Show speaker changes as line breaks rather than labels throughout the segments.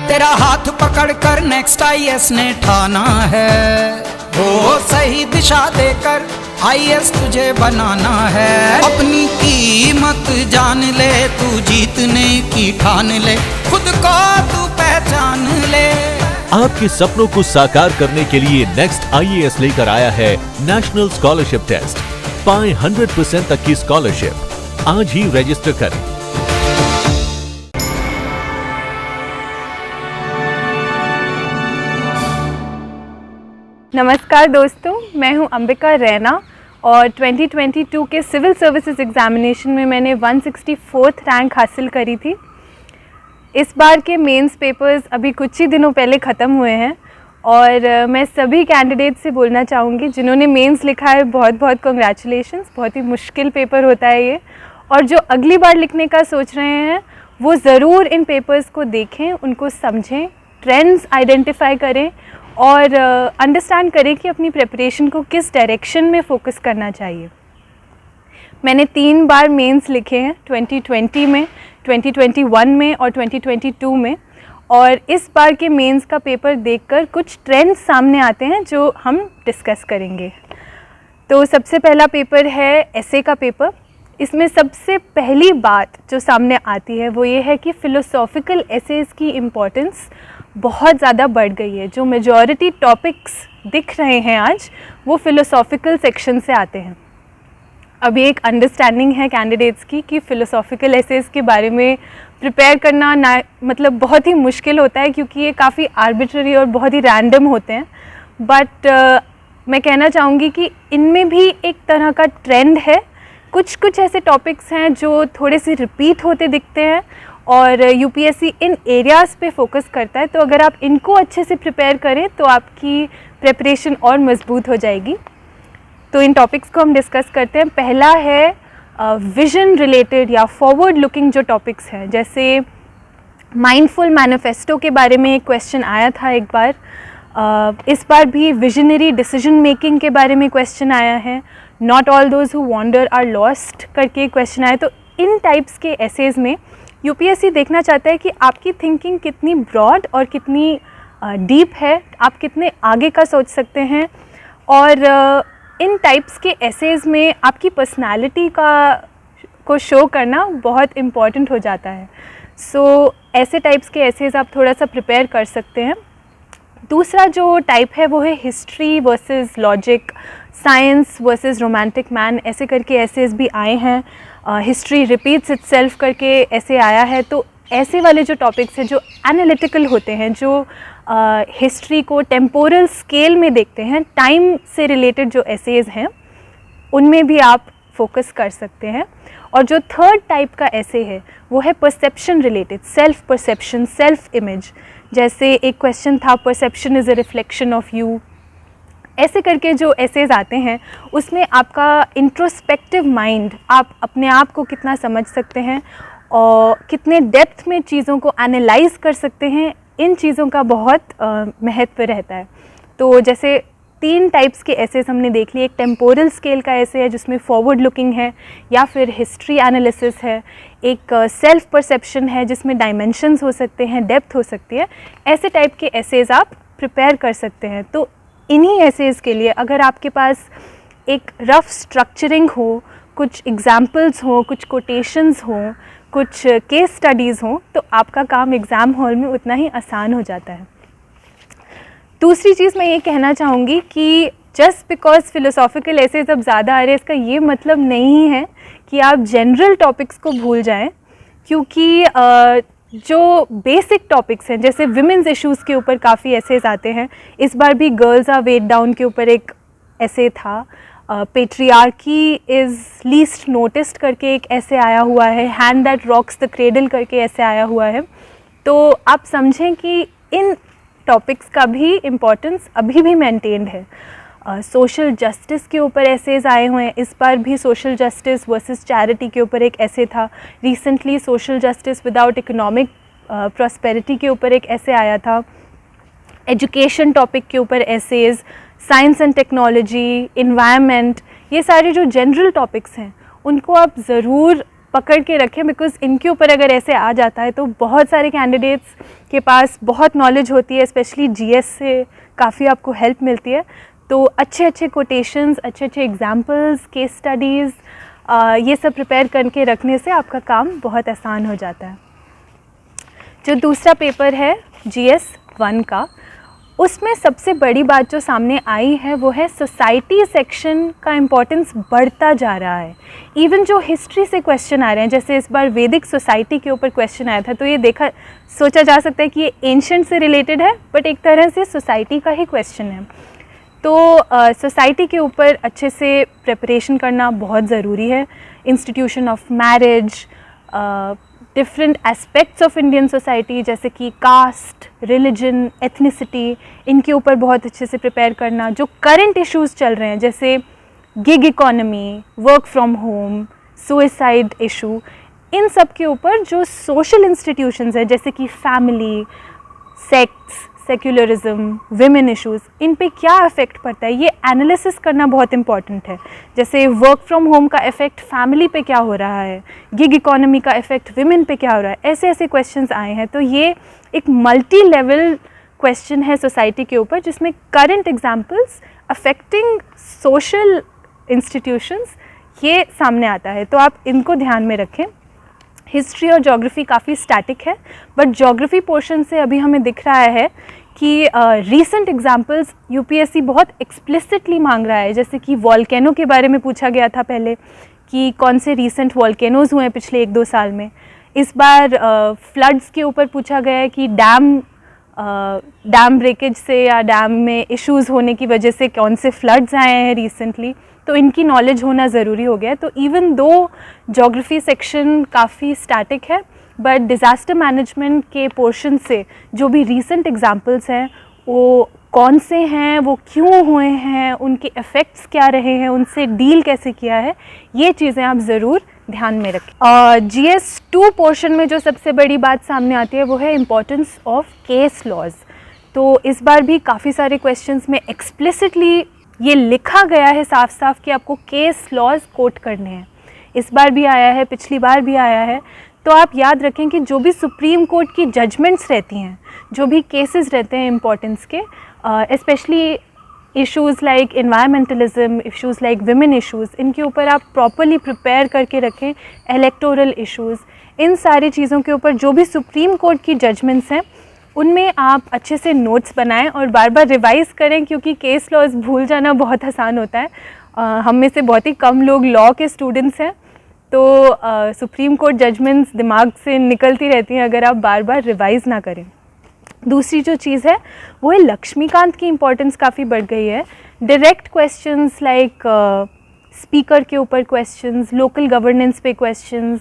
तेरा हाथ पकड़कर नेक्स्ट आईएएस ने ठाना है, वो सही दिशा देकर आईएएस तुझे बनाना है। अपनी कीमत जान ले, तू जीतने की ठान ले, खुद को तू पहचान ले।
आपके सपनों को साकार करने के लिए नेक्स्ट आईएएस लेकर आया है नेशनल स्कॉलरशिप टेस्ट। पाएं 100% तक की स्कॉलरशिप। आज ही रजिस्टर करें।
नमस्कार दोस्तों, मैं हूं अंबिका रैना और 2022 के सिविल सर्विसेज एग्जामिनेशन में मैंने 164th रैंक हासिल करी थी। इस बार के मेंस पेपर्स अभी कुछ ही दिनों पहले ख़त्म हुए हैं और मैं सभी कैंडिडेट से बोलना चाहूँगी जिन्होंने मेंस लिखा है, बहुत बहुत कॉन्ग्रेचुलेशंस। बहुत ही मुश्किल पेपर होता है ये, और जो अगली बार लिखने का सोच रहे हैं वो ज़रूर इन पेपर्स को देखें, उनको समझें, ट्रेंड्स आइडेंटिफाई करें और अंडरस्टैंड करें कि अपनी प्रिपरेशन को किस डायरेक्शन में फ़ोकस करना चाहिए। मैंने 3 बार मेंस लिखे हैं, 2020 में, 2021 में और 2022 में, और इस बार के मेंस का पेपर देखकर कुछ ट्रेंड्स सामने आते हैं जो हम डिस्कस करेंगे। तो सबसे पहला पेपर है एसे का पेपर। इसमें सबसे पहली बात जो सामने आती है वो ये है कि फ़िलोसॉफ़िकल एसेज की इम्पोर्टेंस बहुत ज़्यादा बढ़ गई है। जो मेजॉरिटी टॉपिक्स दिख रहे हैं आज वो फ़िलोसॉफ़िकल सेक्शन से आते हैं। अभी एक अंडरस्टैंडिंग है कैंडिडेट्स की कि फ़िलोसॉफ़िकल एसेज के बारे में प्रिपेयर करना ना मतलब बहुत ही मुश्किल होता है, क्योंकि ये काफ़ी आर्बिट्ररी और बहुत ही रैंडम होते हैं। बट मैं कहना चाहूँगी कि इनमें भी एक तरह का ट्रेंड है। कुछ कुछ ऐसे टॉपिक्स हैं जो थोड़े से रिपीट होते दिखते हैं और यूपीएससी इन एरियाज़ पे फोकस करता है। तो अगर आप इनको अच्छे से प्रिपेयर करें तो आपकी प्रिपरेशन और मजबूत हो जाएगी। तो इन टॉपिक्स को हम डिस्कस करते हैं। पहला है विजन रिलेटेड या फॉरवर्ड लुकिंग जो टॉपिक्स हैं, जैसे माइंडफुल मैनिफेस्टो के बारे में एक क्वेश्चन आया था एक बार। इस बार भी विजनरी डिसीजन मेकिंग के बारे में क्वेश्चन आया है। Not all those who wonder are lost करके क्वेश्चन आया। तो इन टाइप्स के एसेज में यूपीएससी देखना चाहता है कि आपकी थिंकिंग कितनी ब्रॉड और कितनी डीप है, आप कितने आगे का सोच सकते हैं। और इन टाइप्स के एसेज में आपकी पर्सनालिटी को शो करना बहुत इम्पॉर्टेंट हो जाता है। सो ऐसे टाइप्स के एसेज आप थोड़ा सा प्रिपेयर कर सकते हैं। दूसरा जो टाइप है वो है history versus logic, science versus romantic man, ऐसे करके एसेज भी आए हैं। हिस्ट्री रिपीट्स इटसेल्फ करके ऐसे आया है। तो ऐसे वाले जो टॉपिक्स हैं जो एनालिटिकल होते हैं, जो हिस्ट्री को टेम्पोरल स्केल में देखते हैं, टाइम से रिलेटेड जो एसेज हैं उनमें भी आप फोकस कर सकते हैं। और जो थर्ड टाइप का एसे है वो है perception related, self perception, self image. जैसे एक क्वेश्चन था, perception is a reflection of you. ऐसे करके जो एसेज आते हैं उसमें आपका इंट्रोस्पेक्टिव माइंड, आप अपने आप को कितना समझ सकते हैं और कितने डेप्थ में चीज़ों को एनालाइज कर सकते हैं, इन चीज़ों का बहुत महत्व रहता है। तो जैसे 3 टाइप्स के एसेज हमने देख लिए। एक टेम्पोरल स्केल का एसे है जिसमें फॉरवर्ड लुकिंग है या फिर हिस्ट्री एनालिसिस है। एक सेल्फ परसेप्शन है जिसमें डायमेंशंस हो सकते हैं, डेप्थ हो सकती है। ऐसे टाइप के एसेज आप प्रिपेयर कर सकते हैं। तो इन्हीं एसेज के लिए अगर आपके पास एक रफ़ स्ट्रक्चरिंग हो, कुछ एग्जाम्पल्स हो, कुछ कोटेशंस हो, कुछ केस स्टडीज़ हों, तो आपका काम एग्ज़ाम हॉल में उतना ही आसान हो जाता है। दूसरी चीज़ मैं ये कहना चाहूँगी कि जस्ट बिकॉज फ़िलोसॉफ़िकल एसेज अब ज़्यादा आ रहे हैं, इसका ये मतलब नहीं है कि आप जनरल टॉपिक्स को भूल जाएं, क्योंकि जो बेसिक टॉपिक्स हैं जैसे विमेंस इश्यूज़ के ऊपर काफ़ी एसेज आते हैं। इस बार भी गर्ल्स आर वेट डाउन के ऊपर एक एसे था। पेट्रियार्की इज़ लीस्ट नोटिस्ड करके एक ऐसे आया हुआ है। Hand that rocks the cradle करके ऐसे आया हुआ है। तो आप समझें कि इन टॉपिक्स का भी इम्पोर्टेंस अभी भी मेंटेन्ड है। सोशल जस्टिस के ऊपर एसेज आए हुए हैं। इस बार भी सोशल जस्टिस वर्सेस चैरिटी के ऊपर एक ऐसे था। Recently social justice without economic prosperity के ऊपर एक ऐसे आया था। एजुकेशन टॉपिक के ऊपर essays, science and technology, environment, ये सारे जो जनरल टॉपिक्स हैं उनको आप ज़रूर पकड़ के रखें, बिकॉज़ इनके ऊपर अगर ऐसे आ जाता है तो बहुत सारे कैंडिडेट्स के पास बहुत नॉलेज होती है, स्पेशली जीएस से काफ़ी आपको हेल्प मिलती है। तो अच्छे अच्छे कोटेशंस, अच्छे अच्छे एग्जांपल्स, केस स्टडीज़, ये सब प्रिपेयर करके रखने से आपका काम बहुत आसान हो जाता है। जो दूसरा पेपर है GS 1 का, उसमें सबसे बड़ी बात जो सामने आई है वो है सोसाइटी सेक्शन का इम्पोर्टेंस बढ़ता जा रहा है। इवन जो हिस्ट्री से क्वेश्चन आ रहे हैं, जैसे इस बार वैदिक सोसाइटी के ऊपर क्वेश्चन आया था, तो ये सोचा जा सकता है कि ये एंशंट से रिलेटेड है, बट एक तरह से सोसाइटी का ही क्वेश्चन है। तो सोसाइटी के ऊपर अच्छे से प्रिपरेशन करना बहुत ज़रूरी है। Institution of marriage, different aspects of Indian society जैसे कि कास्ट, रिलीजन, एथनिसिटी, इनके ऊपर बहुत अच्छे से प्रिपेयर करना। जो करंट इश्यूज़ चल रहे हैं जैसे gig economy, work from home, suicide issue, इन सब के ऊपर जो सोशल इंस्टीट्यूशंस हैं जैसे कि family, sects, secularism, women issues, इन पे क्या इफ़ेक्ट पड़ता है, ये एनालिसिस करना बहुत इंपॉर्टेंट है। जैसे वर्क फ्रॉम होम का इफ़ेक्ट फैमिली पे क्या हो रहा है, गिग इकोनॉमी का इफ़ेक्ट विमेन पे क्या हो रहा है, ऐसे ऐसे क्वेश्चंस आए हैं। तो ये एक मल्टी लेवल क्वेश्चन है सोसाइटी के ऊपर, जिसमें current examples affecting social institutions ये सामने आता है। तो आप इनको ध्यान में रखें। हिस्ट्री और ज्योग्राफी काफ़ी स्टैटिक है, बट ज्योग्राफी पोर्शन से अभी हमें दिख रहा है कि रीसेंट एग्जांपल्स यूपीएससी बहुत एक्सप्लिसिटली मांग रहा है। जैसे कि वॉल्केनो के बारे में पूछा गया था पहले कि कौन से रीसेंट वॉल्केनोज हुए हैं पिछले 1-2 साल में। इस बार फ्लड्स के ऊपर पूछा गया है कि डैम ब्रेकेज से या डैम में इश्यूज़ होने की वजह से कौन से फ्लड्स आए हैं रिसेंटली, तो इनकी नॉलेज होना ज़रूरी हो गया है। तो इवन दो ज्योग्राफी सेक्शन काफ़ी स्टैटिक है, बट डिज़ास्टर मैनेजमेंट के पोर्शन से जो भी रीसेंट एग्जांपल्स हैं वो कौन से हैं, वो क्यों हुए हैं, उनके इफ़ेक्ट्स क्या रहे हैं, उनसे डील कैसे किया है, ये चीज़ें आप ज़रूर ध्यान में रखें। GS 2 पोर्शन में जो सबसे बड़ी बात सामने आती है वो है इम्पोर्टेंस ऑफ केस लॉज। तो इस बार भी काफ़ी सारे क्वेश्चंस में एक्सप्लिसिटली ये लिखा गया है साफ साफ कि आपको केस लॉज कोट करने हैं। इस बार भी आया है, पिछली बार भी आया है। तो आप याद रखें कि जो भी सुप्रीम कोर्ट की जजमेंट्स रहती हैं, जो भी केसेस रहते हैं इम्पोर्टेंस के, specially issues like environmentalism, issues like women issues, इनके ऊपर आप प्रॉपरली प्रिपेयर करके रखें। इलेक्टोरल इश्यूज़, इन सारी चीज़ों के ऊपर जो भी सुप्रीम कोर्ट की जजमेंट्स हैं उनमें आप अच्छे से नोट्स बनाएं और बार बार रिवाइज़ करें, क्योंकि केस लॉज भूल जाना बहुत आसान होता है। हम में से बहुत ही कम लोग लॉ के स्टूडेंट्स हैं, तो सुप्रीम कोर्ट जजमेंट्स दिमाग से निकलती रहती हैं अगर आप बार बार रिवाइज़ ना करें। दूसरी जो चीज़ है वो है लक्ष्मीकांत की इम्पोर्टेंस काफ़ी बढ़ गई है। डायरेक्ट क्वेश्चंस लाइक स्पीकर के ऊपर क्वेश्चंस, लोकल गवर्नेंस पे क्वेश्चंस,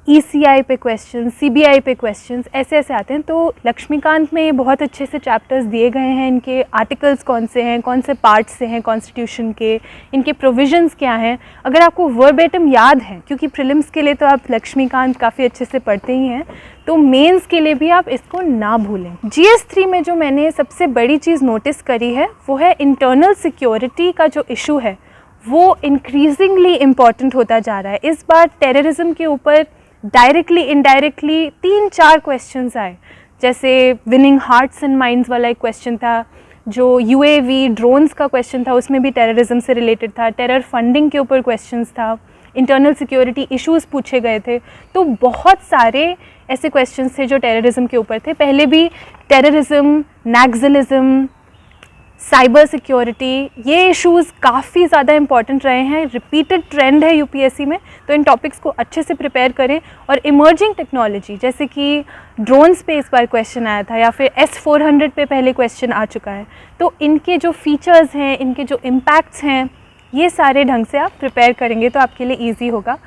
ECI पे क्वेश्चंस, CBI पे क्वेश्चंस, ऐसे ऐसे आते हैं। तो लक्ष्मीकांत में बहुत अच्छे से चैप्टर्स दिए गए हैं। इनके आर्टिकल्स कौन से हैं, कौन से पार्ट्स से हैं कॉन्स्टिट्यूशन के, इनके प्रोविजंस क्या हैं, अगर आपको वर्बेटम याद है, क्योंकि प्रीलिम्स के लिए तो आप लक्ष्मीकांत काफ़ी अच्छे से पढ़ते ही हैं, तो मेंस के लिए भी आप इसको ना भूलें। GS 3 में जो मैंने सबसे बड़ी चीज़ नोटिस करी है वो है इंटरनल सिक्योरिटी का जो इशू है वो इंक्रीजिंगली इम्पॉर्टेंट होता जा रहा है। इस बार टेररिज्म के ऊपर डायरेक्टली इनडायरेक्टली 3-4 क्वेश्चंस आए। जैसे विनिंग हार्ट्स एंड माइंड्स वाला एक क्वेश्चन था, जो UAV ड्रोन्स का क्वेश्चन था उसमें भी टेररिज्म से रिलेटेड था, टेरर फंडिंग के ऊपर क्वेश्चंस था, इंटरनल सिक्योरिटी इश्यूज़ पूछे गए थे। तो बहुत सारे ऐसे क्वेश्चंस थे जो टेररिज्म के ऊपर थे। पहले भी टेररिज्म, नक्सलिज्म, साइबर सिक्योरिटी, ये इश्यूज़ काफ़ी ज़्यादा इंपॉर्टेंट रहे हैं। रिपीटेड ट्रेंड है यूपीएससी में, तो इन टॉपिक्स को अच्छे से प्रिपेयर करें। और इमर्जिंग टेक्नोलॉजी जैसे कि ड्रोन्स पे इस बार क्वेश्चन आया था, या फिर S-400 पे पहले क्वेश्चन आ चुका है, तो इनके जो फीचर्स हैं, इनके जो इम्पैक्ट्स हैं, ये सारे ढंग से आप प्रिपेयर करेंगे तो आपके लिए ईजी होगा।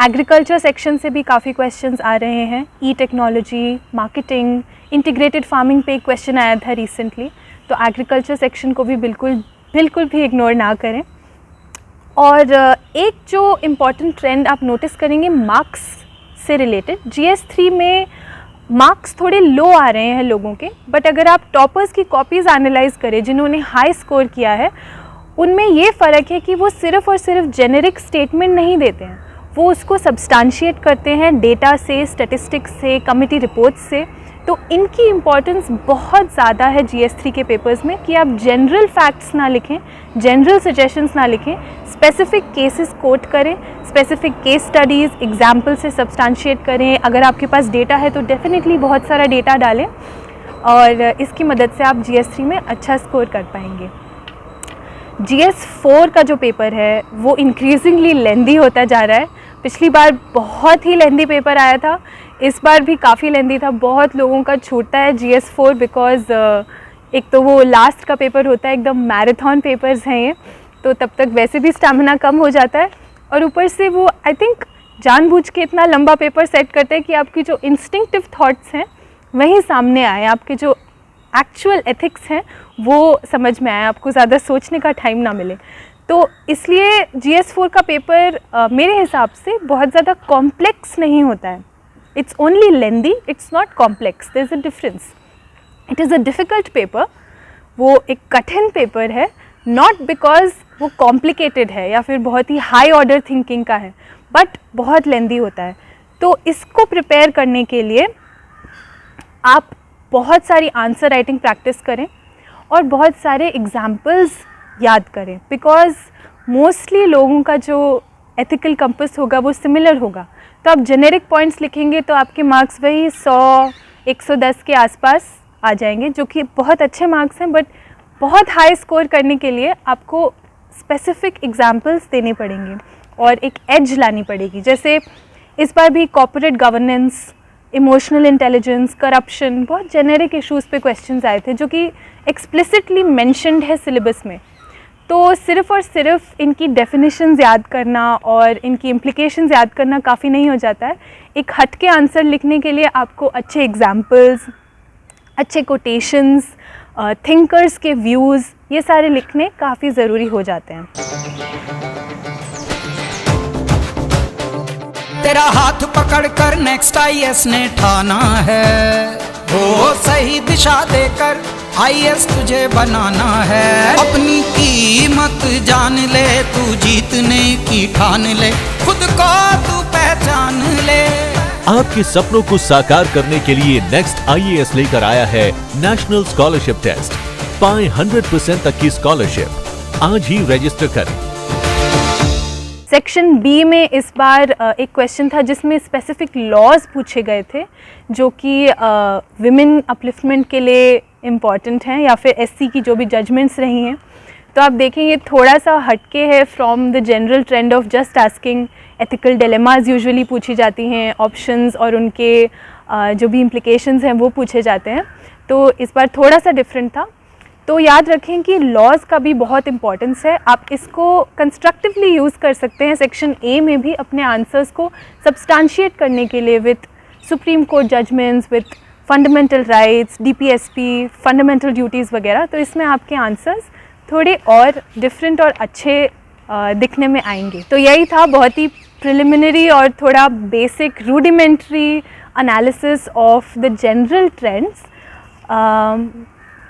एग्रीकल्चर सेक्शन से भी काफ़ी क्वेश्चंस आ रहे हैं। टेक्नोलॉजी, मार्केटिंग, इंटीग्रेटेड फार्मिंग पे एक क्वेश्चन आया था रिसेंटली, तो एग्रीकल्चर सेक्शन को भी बिल्कुल भी इग्नोर ना करें। और एक जो इम्पॉर्टेंट ट्रेंड आप नोटिस करेंगे मार्क्स से रिलेटेड, GS 3 में मार्क्स थोड़े लो आ रहे हैं लोगों के, बट अगर आप टॉपर्स की कॉपीज़ एनालाइज करें जिन्होंने हाई स्कोर किया है, उनमें ये फ़र्क है कि वो सिर्फ़ और सिर्फ जेनेरिक स्टेटमेंट नहीं देते हैं, वो उसको सब्सटेंशिएट करते हैं डेटा से, स्टैटिस्टिक्स से, कमिटी रिपोर्ट्स से। तो इनकी इम्पॉर्टेंस बहुत ज़्यादा है GS3 के पेपर्स में कि आप जनरल फैक्ट्स ना लिखें, जनरल सजेशंस ना लिखें, स्पेसिफिक केसेस कोट करें, स्पेसिफिक केस स्टडीज़ एग्जाम्पल से सब्सटेंशिएट करें। अगर आपके पास डेटा है तो डेफिनेटली बहुत सारा डेटा डालें और इसकी मदद से आप GS3 में अच्छा स्कोर कर पाएंगे। GS4 का जो पेपर है वो इंक्रीजिंगली लेंदी होता जा रहा है। पिछली बार बहुत ही लेंदी पेपर आया था, इस बार भी काफ़ी लेंदी था। बहुत लोगों का छूटता है GS4 बिकॉज़ एक तो वो लास्ट का पेपर होता है, एकदम मैराथन पेपर्स हैं ये, तो तब तक वैसे भी स्टैमिना कम हो जाता है और ऊपर से वो आई थिंक जानबूझ के इतना लंबा पेपर सेट करते हैं कि आपकी जो इंस्टिंक्टिव थॉट्स हैं वहीं सामने आए, आपके जो एक्चुअल एथिक्स हैं वो समझ में आए, आपको ज़्यादा सोचने का टाइम ना मिले। तो इसलिए GS4 का पेपर मेरे हिसाब से बहुत ज़्यादा कॉम्प्लेक्स नहीं होता है। It's only lengthy, it's not complex, there is a difference. It is a difficult paper, वो एक कठिन पेपर है, नॉट बिकॉज वो कॉम्प्लिकेटेड है या फिर बहुत ही हाई ऑर्डर थिंकिंग का है, बट बहुत लेंदी होता है। तो इसको प्रिपेयर करने के लिए आप बहुत सारी आंसर राइटिंग प्रैक्टिस करें और बहुत सारे एग्जाम्पल्स याद करें, बिकॉज़ मोस्टली लोगों का जो एथिकल कंपस होगा वो सिमिलर होगा। तो आप जेनेरिक पॉइंट्स लिखेंगे तो आपके मार्क्स वही 100-110 के आसपास आ जाएंगे, जो कि बहुत अच्छे मार्क्स हैं, बट बहुत हाई स्कोर करने के लिए आपको स्पेसिफिक एग्जाम्पल्स देने पड़ेंगे और एक एज लानी पड़ेगी। जैसे इस बार भी corporate governance, emotional intelligence, corruption, बहुत जेनेरिक इश्यूज़ पे क्वेश्चंस आए थे जो कि एक्सप्लिसिटली मेंशन्ड है सिलेबस में। तो सिर्फ़ और सिर्फ इनकी डेफिनेशंस याद करना और इनकी इम्प्लिकेशंस याद करना काफ़ी नहीं हो जाता है। एक हटके आंसर लिखने के लिए आपको अच्छे एग्जाम्पल्स, अच्छे कोटेशंस, थिंकर्स के व्यूज़, ये सारे लिखने काफ़ी ज़रूरी हो जाते हैं।
तेरा हाथ पकड़कर नेक्स्ट IAS ने ठाना है, वो सही दिशा देकर IAS तुझे बनाना है। अपनी कीमत जान ले, तू जीतने की ठान ले, खुद को तू पहचान ले।
आपके सपनों को साकार करने के लिए नेक्स्ट IAS लेकर आया है नेशनल स्कॉलरशिप टेस्ट। पाएं 100% तक की स्कॉलरशिप, आज ही रजिस्टर करें।
सेक्शन बी में इस बार एक क्वेश्चन था जिसमें स्पेसिफिक लॉज पूछे गए थे जो कि विमेन अपलिफ्टमेंट के लिए इम्पॉर्टेंट हैं या फिर SC की जो भी जजमेंट्स रही हैं। तो आप देखें ये थोड़ा सा हटके है from the general trend of just asking. Ethical dilemmas usually पूछी जाती हैं, ऑप्शंस और उनके जो भी इम्प्लिकेशंस हैं वो पूछे जाते हैं। तो इस बार थोड़ा सा डिफरेंट था। तो याद रखें कि लॉज का भी बहुत इंपॉर्टेंस है, आप इसको कंस्ट्रक्टिवली यूज़ कर सकते हैं सेक्शन ए में भी अपने आंसर्स को सब्सटेंशिएट करने के लिए with supreme court judgements, with fundamental rights, DPSP, fundamental duties वगैरह। तो इसमें आपके आंसर्स थोड़े और डिफरेंट और अच्छे दिखने में आएंगे। तो यही था बहुत ही प्रिलिमिनरी और थोड़ा basic rudimentary analysis of the general trends.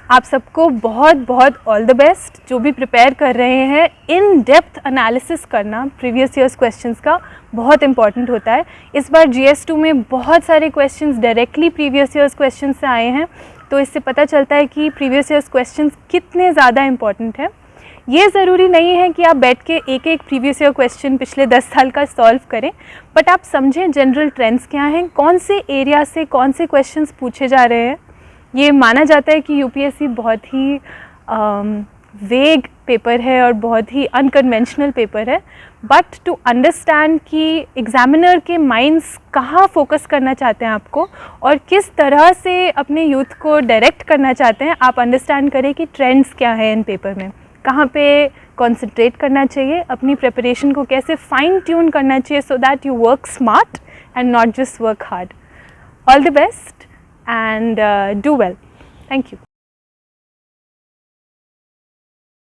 आप सबको बहुत बहुत ऑल द बेस्ट। जो भी प्रिपेयर कर रहे हैं, इन डेप्थ एनालिसिस करना प्रीवियस ईयर्स क्वेश्चंस का बहुत इंपॉर्टेंट होता है। इस बार GS2 में बहुत सारे questions directly previous years questions से आए हैं, तो इससे पता चलता है कि प्रीवियस ईयर्स क्वेश्चंस कितने ज़्यादा इंपॉर्टेंट हैं। ये ज़रूरी नहीं है कि आप बैठ के एक एक प्रीवियस ईयर क्वेश्चन पिछले 10 साल का सॉल्व करें, बट आप समझें जनरल ट्रेंड्स क्या हैं, कौन से एरिया से कौन से क्वेश्चंस पूछे जा रहे हैं। ये माना जाता है कि UPSC बहुत ही वेग पेपर है और बहुत ही अनकन्वेंशनल पेपर है, बट टू अंडरस्टैंड कि एग्जामिनर के माइंड्स कहाँ फोकस करना चाहते हैं आपको और किस तरह से अपने यूथ को डायरेक्ट करना चाहते हैं, आप अंडरस्टैंड करें कि ट्रेंड्स क्या है इन पेपर में, कहाँ पे कंसंट्रेट करना चाहिए, अपनी प्रिपरेशन को कैसे फाइन ट्यून करना चाहिए so that you work smart and not just work hard. All the best and do well. Thank you.